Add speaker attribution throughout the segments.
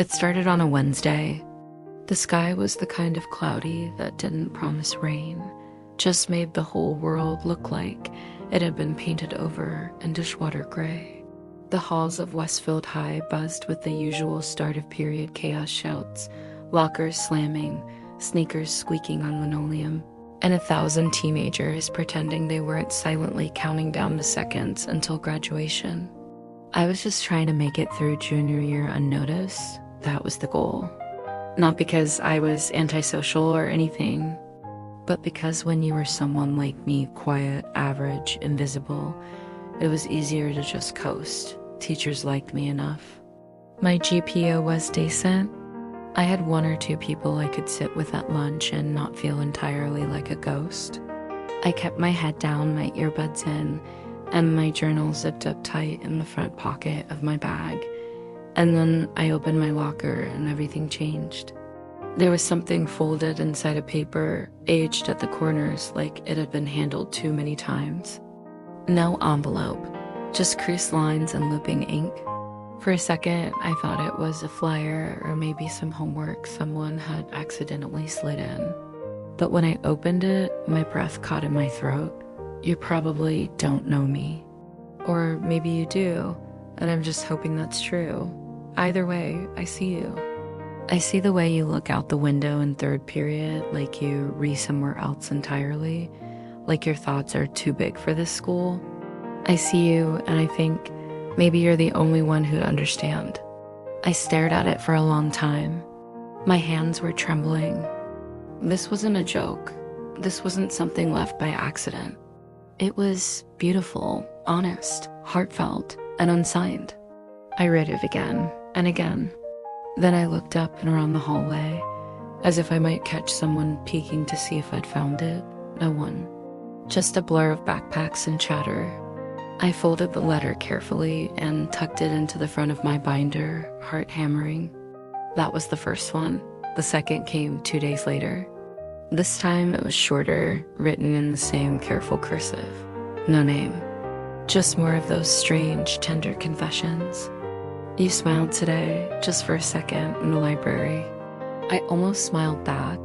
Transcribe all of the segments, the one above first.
Speaker 1: It started on a Wednesday. The sky was the kind of cloudy that didn't promise rain, just made the whole world look like it had been painted over in dishwater gray. The halls of Westfield High buzzed with the usual start of period chaos shouts, lockers slamming, sneakers squeaking on linoleum, and 1,000 teenagers pretending they weren't silently counting down the seconds until graduation. I was just trying to make it through junior year unnoticed. That was the goal. Not because I was antisocial or anything, but because when you were someone like me, quiet, average, invisible, it was easier to just coast. Teachers liked me enough. My GPA was decent. I had 1 or 2 people I could sit with at lunch and not feel entirely like a ghost. I kept my head down, my earbuds in, and my journal zipped up tight in the front pocket of my bag. And then I opened my locker and everything changed. There was something folded inside a paper, aged at the corners like it had been handled too many times. No envelope, just creased lines and looping ink. For a second, I thought it was a flyer or maybe some homework someone had accidentally slid in. But when I opened it, my breath caught in my throat. You probably don't know me. Or maybe you do, and I'm just hoping that's true. Either way, I see you. I see the way you look out the window in third period, like you re somewhere else entirely, like your thoughts are too big for this school. I see you, and I think maybe you're the only one who'd understand. I stared at it for a long time. My hands were trembling. This wasn't a joke. This wasn't something left by accident. It was beautiful, honest, heartfelt, and unsigned. I read it again and again. Then I looked up and around the hallway, as if I might catch someone peeking to see if I'd found it. No one. Just a blur of backpacks and chatter. I folded the letter carefully and tucked it into the front of my binder, heart hammering. That was the first one. The second came 2 days later. This time it was shorter, written in the same careful cursive. No name. Just more of those strange, tender confessions. You smiled today, just for a second, in the library. I almost smiled back,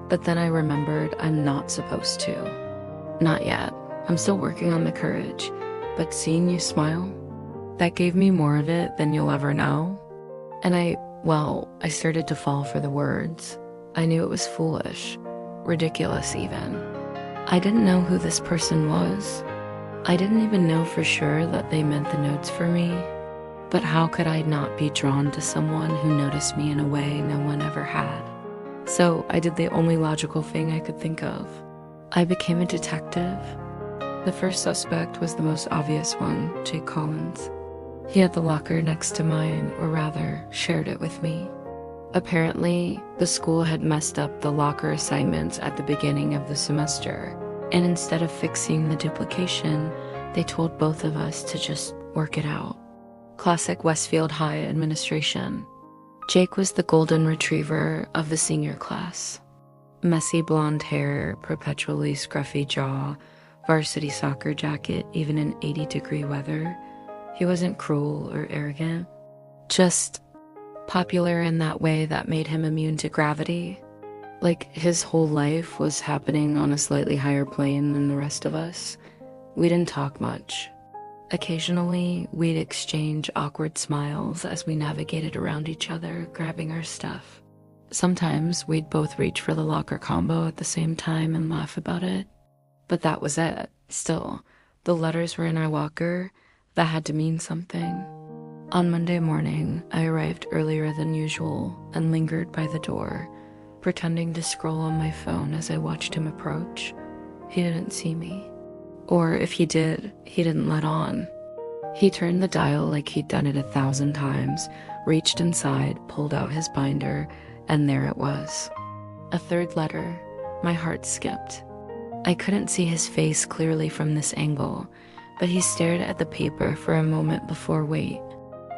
Speaker 1: but then I remembered I'm not supposed to. Not yet. I'm still working on the courage. But seeing you smile, that gave me more of it than you'll ever know. And I started to fall for the words. I knew it was foolish. Ridiculous even. I didn't know who this person was. I didn't even know for sure that they meant the notes for me. But how could I not be drawn to someone who noticed me in a way no one ever had? So I did the only logical thing I could think of. I became a detective. The first suspect was the most obvious one, Jake Collins. He had the locker next to mine, or rather, shared it with me. Apparently, the school had messed up the locker assignments at the beginning of the semester, and instead of fixing the duplication, they told both of us to just work it out. Classic Westfield High administration. Jake was the golden retriever of the senior class. Messy blonde hair, perpetually scruffy jaw, varsity soccer jacket even in 80-degree weather. He wasn't cruel or arrogant, just popular in that way that made him immune to gravity. Like his whole life was happening on a slightly higher plane than the rest of us. We didn't talk much. Occasionally, we'd exchange awkward smiles as we navigated around each other, grabbing our stuff. Sometimes we'd both reach for the locker combo at the same time and laugh about it. But that was it. Still, the letters were in our locker. That had to mean something. On Monday morning, I arrived earlier than usual and lingered by the door, pretending to scroll on my phone as I watched him approach. He didn't see me. Or if he did, he didn't let on. He turned the dial like he'd done it 1,000 times, reached inside, pulled out his binder, and there it was. A third letter. My heart skipped. I couldn't see his face clearly from this angle, but he stared at the paper for a moment before wait.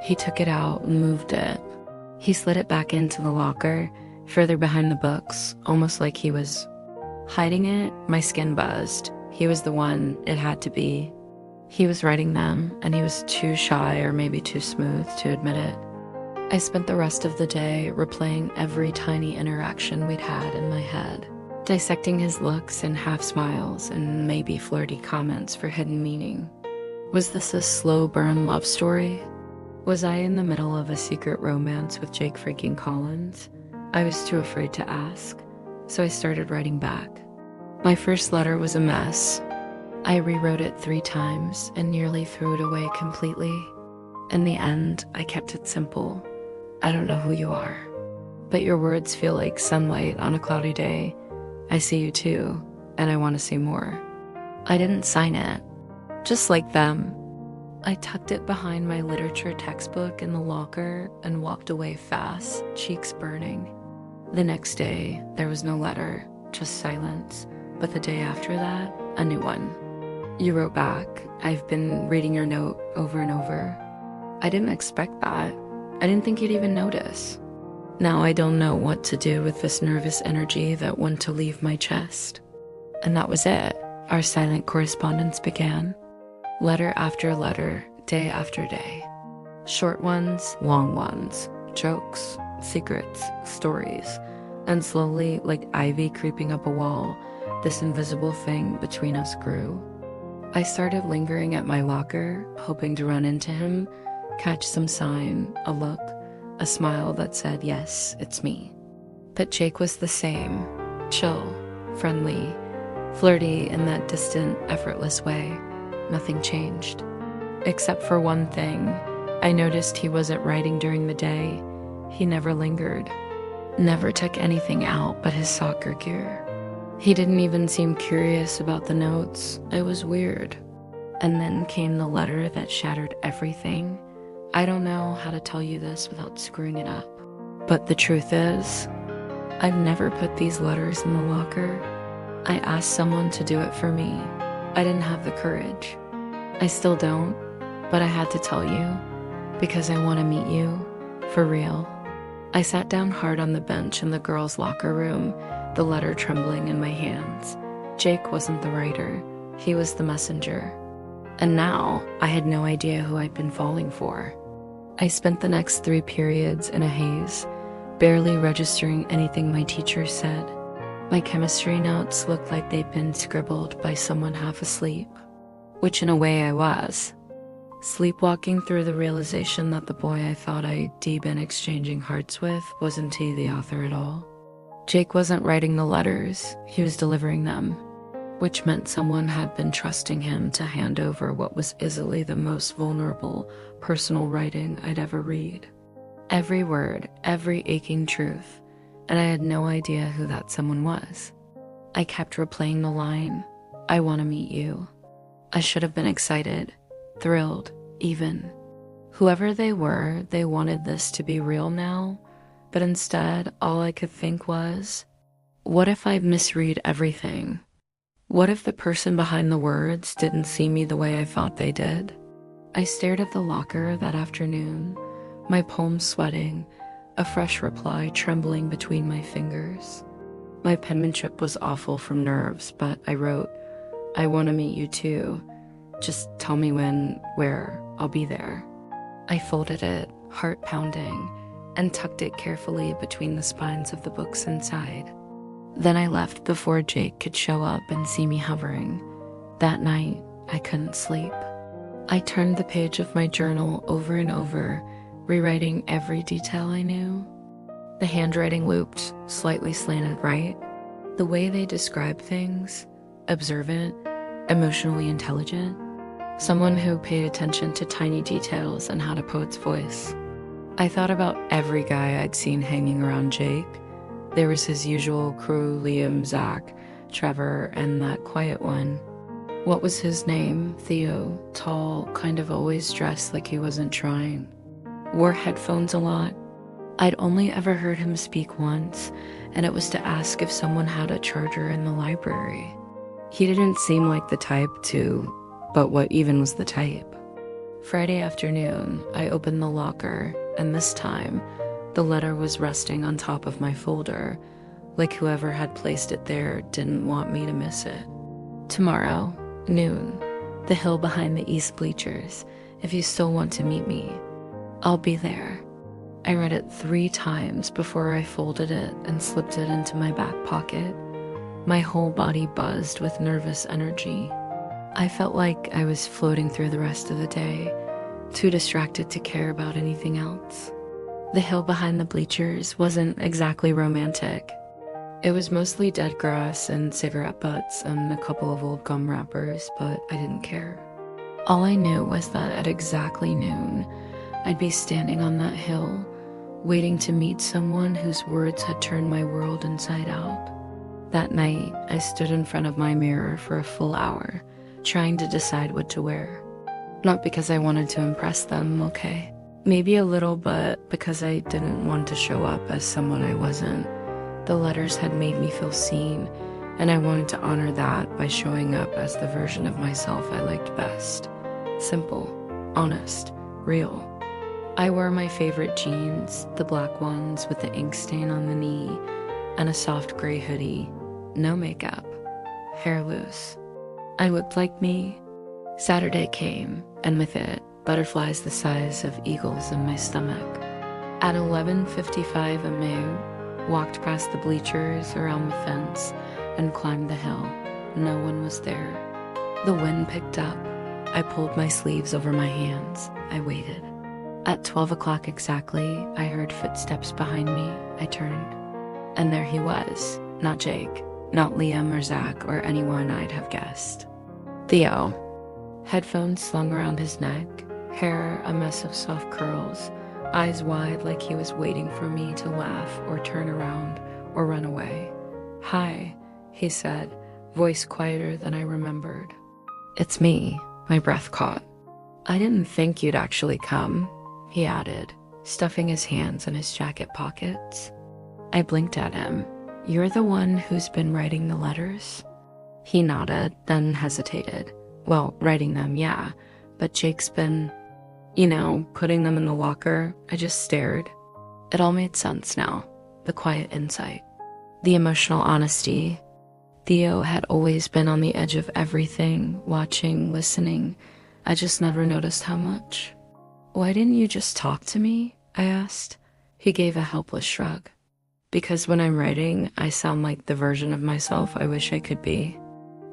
Speaker 1: He took it out and moved it. He slid it back into the locker, further behind the books, almost like he was hiding it. My skin buzzed. He was the one it had to be. He was writing them, and he was too shy or maybe too smooth to admit it. I spent the rest of the day replaying every tiny interaction we'd had in my head, dissecting his looks and half smiles and maybe flirty comments for hidden meaning. Was this a slow burn love story? Was I in the middle of a secret romance with Jake freaking Collins? I was too afraid to ask, so I started writing back. My first letter was a mess. I rewrote it 3 times and nearly threw it away completely. In the end, I kept it simple. I don't know who you are, but your words feel like sunlight on a cloudy day. I see you too, and I want to see more. I didn't sign it, just like them. I tucked it behind my literature textbook in the locker and walked away fast, cheeks burning. The next day, there was no letter, just silence. But the day after that, a new one. You wrote back, "I've been reading your note over and over." I didn't expect that. I didn't think you'd even notice. Now I don't know what to do with this nervous energy that wanted to leave my chest. And that was it. Our silent correspondence began. Letter after letter, day after day. Short ones, long ones, jokes, secrets, stories. And slowly, like ivy creeping up a wall, this invisible thing between us grew. I started lingering at my locker, hoping to run into him, catch some sign, a look, a smile that said, "Yes, it's me." But Jake was the same, chill, friendly, flirty in that distant, effortless way. Nothing changed. Except for one thing, I noticed he wasn't writing during the day. He never lingered, never took anything out but his soccer gear. He didn't even seem curious about the notes. It was weird. And then came the letter that shattered everything. I don't know how to tell you this without screwing it up. But the truth is, I've never put these letters in the locker. I asked someone to do it for me. I didn't have the courage. I still don't, but I had to tell you because I want to meet you for real. I sat down hard on the bench in the girls' locker room, the letter trembling in my hands. Jake wasn't the writer. He was the messenger. And now I had no idea who I'd been falling for. I spent the next 3 periods in a haze, barely registering anything my teacher said. My chemistry notes looked like they'd been scribbled by someone half asleep, which in a way I was. Sleepwalking through the realization that the boy I thought I'd been exchanging hearts with wasn't he the author at all. Jake wasn't writing the letters, he was delivering them, which meant someone had been trusting him to hand over what was easily the most vulnerable, personal writing I'd ever read. Every word, every aching truth, and I had no idea who that someone was. I kept replaying the line, "I want to meet you." I should have been excited, thrilled, even. Whoever they were, they wanted this to be real now, but instead, all I could think was, what if I misread everything? What if the person behind the words didn't see me the way I thought they did? I stared at the locker that afternoon, my palms sweating, a fresh reply trembling between my fingers. My penmanship was awful from nerves, but I wrote, "I want to meet you too. Just tell me when, where, I'll be there." I folded it, heart pounding, and tucked it carefully between the spines of the books inside. Then I left before Jake could show up and see me hovering. That night, I couldn't sleep. I turned the page of my journal over and over, rewriting every detail I knew. The handwriting looped, slightly slanted right. The way they describe things, observant, emotionally intelligent. Someone who paid attention to tiny details and had a poet's voice. I thought about every guy I'd seen hanging around Jake. There was his usual crew, Liam, Zach, Trevor, and that quiet one. What was his name? Theo, tall, kind of always dressed like he wasn't trying. Wore headphones a lot. I'd only ever heard him speak once, and it was to ask if someone had a charger in the library. He didn't seem like the type to, but what even was the type? Friday afternoon, I opened the locker, and this time, the letter was resting on top of my folder, like whoever had placed it there didn't want me to miss it. "Tomorrow, noon, the hill behind the east bleachers, if you still want to meet me. I'll be there." I read it 3 times before I folded it and slipped it into my back pocket. My whole body buzzed with nervous energy. I felt like I was floating through the rest of the day, too distracted to care about anything else. The hill behind the bleachers wasn't exactly romantic. It was mostly dead grass and cigarette butts and a couple of old gum wrappers, but I didn't care. All I knew was that at exactly noon, I'd be standing on that hill, waiting to meet someone whose words had turned my world inside out. That night, I stood in front of my mirror for a full hour, trying to decide what to wear. Not because I wanted to impress them, okay? Maybe a little, but because I didn't want to show up as someone I wasn't. The letters had made me feel seen, and I wanted to honor that by showing up as the version of myself I liked best. Simple, honest, real. I wore my favorite jeans, the black ones with the ink stain on the knee, and a soft gray hoodie. No makeup. Hair loose. I looked like me. Saturday came, and with it, butterflies the size of eagles in my stomach. At 11:55 a.m., walked past the bleachers, around the fence, and climbed the hill. No one was there. The wind picked up. I pulled my sleeves over my hands. I waited. At 12 o'clock exactly, I heard footsteps behind me. I turned. And there he was. Not Jake, not Liam or Zach or anyone I'd have guessed. Theo. Headphones slung around his neck, hair a mess of soft curls, eyes wide like he was waiting for me to laugh or turn around or run away. "Hi," he said, voice quieter than I remembered. "It's me," my breath caught. "I didn't think you'd actually come," he added, stuffing his hands in his jacket pockets. I blinked at him. "You're the one who's been writing the letters?" He nodded, then hesitated. "Well, writing them, yeah, but Jake's been, putting them in the locker." I just stared. It all made sense now. The quiet insight. The emotional honesty. Theo had always been on the edge of everything, watching, listening. I just never noticed how much. "Why didn't you just talk to me?" I asked. He gave a helpless shrug. "Because when I'm writing, I sound like the version of myself I wish I could be.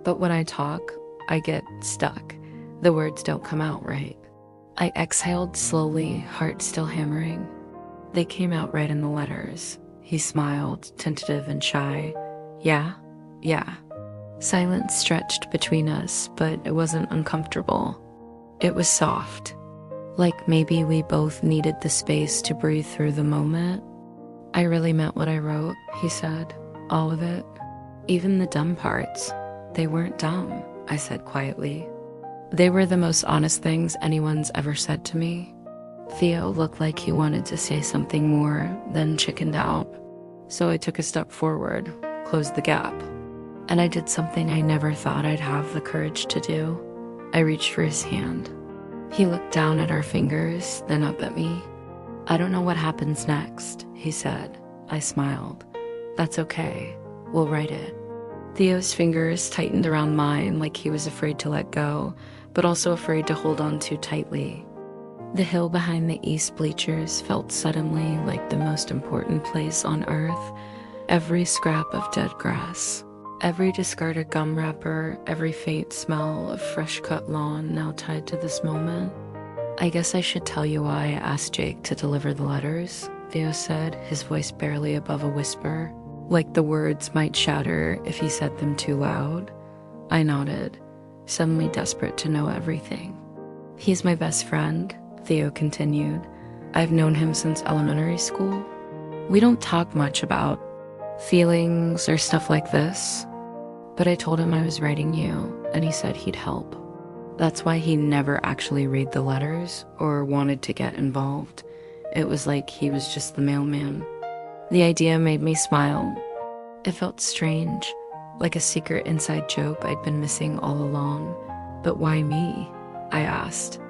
Speaker 1: But when I talk, I get stuck. The words don't come out right." I exhaled slowly, heart still hammering. "They came out right in the letters." He smiled, tentative and shy. Yeah. Silence stretched between us, but it wasn't uncomfortable. It was soft. Like maybe we both needed the space to breathe through the moment. "I really meant what I wrote," he said. "All of it. Even the dumb parts. They weren't dumb," I said quietly. "They were the most honest things anyone's ever said to me." Theo looked like he wanted to say something more, then chickened out. So I took a step forward, closed the gap. And I did something I never thought I'd have the courage to do. I reached for his hand. He looked down at our fingers, then up at me. "I don't know what happens next," he said. I smiled. "That's okay. We'll write it." Theo's fingers tightened around mine like he was afraid to let go, but also afraid to hold on too tightly. The hill behind the east bleachers felt suddenly like the most important place on earth. Every scrap of dead grass, every discarded gum wrapper, every faint smell of fresh-cut lawn now tied to this moment. "I guess I should tell you why I asked Jake to deliver the letters," Theo said, his voice barely above a whisper, like the words might shatter if he said them too loud. I nodded, suddenly desperate to know everything. "He's my best friend," Theo continued. "I've known him since elementary school. We don't talk much about feelings or stuff like this, but I told him I was writing you, and he said he'd help. That's why he never actually read the letters or wanted to get involved. It was like he was just the mailman." The idea made me smile. It felt strange, like a secret inside joke I'd been missing all along. "But why me?" I asked.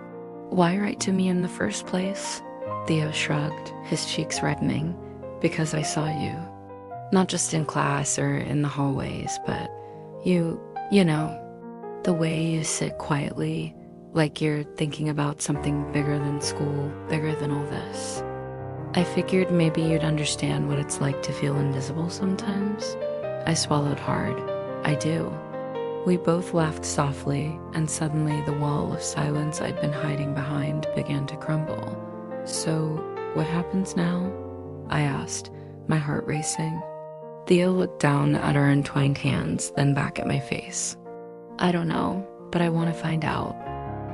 Speaker 1: "Why write to me in the first place?" Theo shrugged, his cheeks reddening. "Because I saw you. Not just in class or in the hallways, but you know, the way you sit quietly, like you're thinking about something bigger than school, bigger than all this." I figured maybe you'd understand what it's like to feel invisible sometimes. I swallowed hard. I do. We both laughed softly, and suddenly the wall of silence I'd been hiding behind began to crumble. So, what happens now? I asked, my heart racing. Theo looked down at our entwined hands, then back at my face. I don't know, but I want to find out.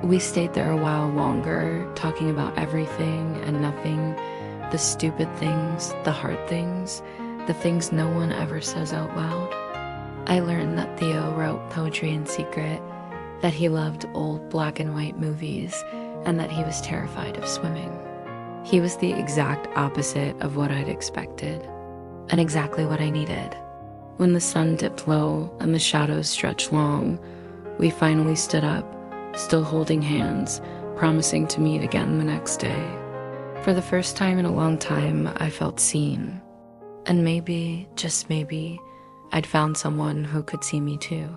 Speaker 1: We stayed there a while longer, talking about everything and nothing, the stupid things, the hard things, the things no one ever says out loud. I learned that Theo wrote poetry in secret, that he loved old black and white movies, and that he was terrified of swimming. He was the exact opposite of what I'd expected, and exactly what I needed. When the sun dipped low and the shadows stretched long, we finally stood up, still holding hands, promising to meet again the next day. For the first time in a long time, I felt seen. And maybe, just maybe, I'd found someone who could see me too.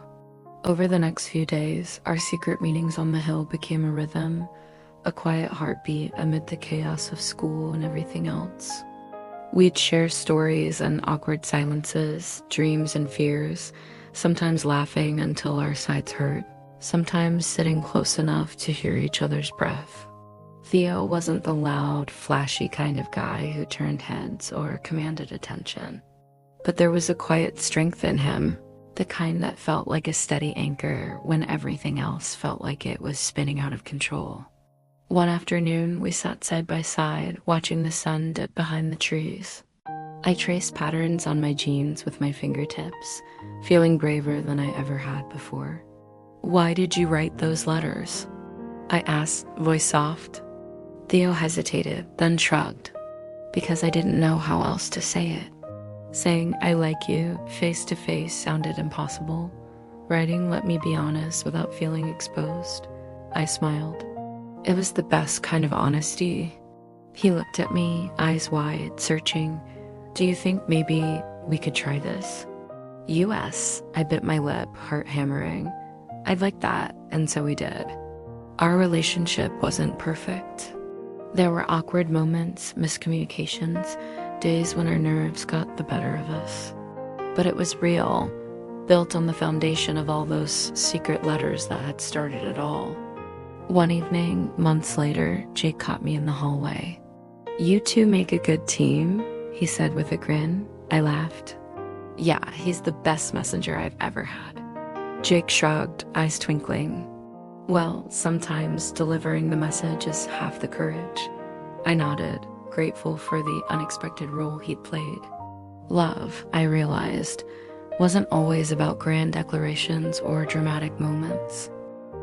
Speaker 1: Over the next few days, our secret meetings on the hill became a rhythm, a quiet heartbeat amid the chaos of school and everything else. We'd share stories and awkward silences, dreams and fears, sometimes laughing until our sides hurt, sometimes sitting close enough to hear each other's breath. Theo wasn't the loud, flashy kind of guy who turned heads or commanded attention. But there was a quiet strength in him, the kind that felt like a steady anchor when everything else felt like it was spinning out of control. One afternoon, we sat side by side, watching the sun dip behind the trees. I traced patterns on my jeans with my fingertips, feeling braver than I ever had before. "Why did you write those letters?" I asked, voice soft. Theo hesitated, then shrugged. Because I didn't know how else to say it. Saying "I like you" face to face sounded impossible. Writing "let me be honest" without feeling exposed. I smiled. It was the best kind of honesty. He looked at me, eyes wide, searching. "Do you think maybe we could try this?" "US," I bit my lip, heart hammering. "I'd like that," and so we did. Our relationship wasn't perfect. There were awkward moments, miscommunications, days when our nerves got the better of us. But it was real, built on the foundation of all those secret letters that had started it all. One evening, months later, Jake caught me in the hallway. "You two make a good team," he said with a grin. I laughed. "Yeah, he's the best messenger I've ever had." Jake shrugged, eyes twinkling. "Well, sometimes delivering the message is half the courage." I nodded, grateful for the unexpected role he'd played. Love, I realized, wasn't always about grand declarations or dramatic moments.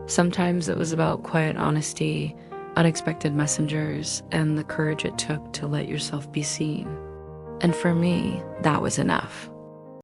Speaker 1: Sometimes it was about quiet honesty, unexpected messengers, and the courage it took to let yourself be seen. And for me, that was enough.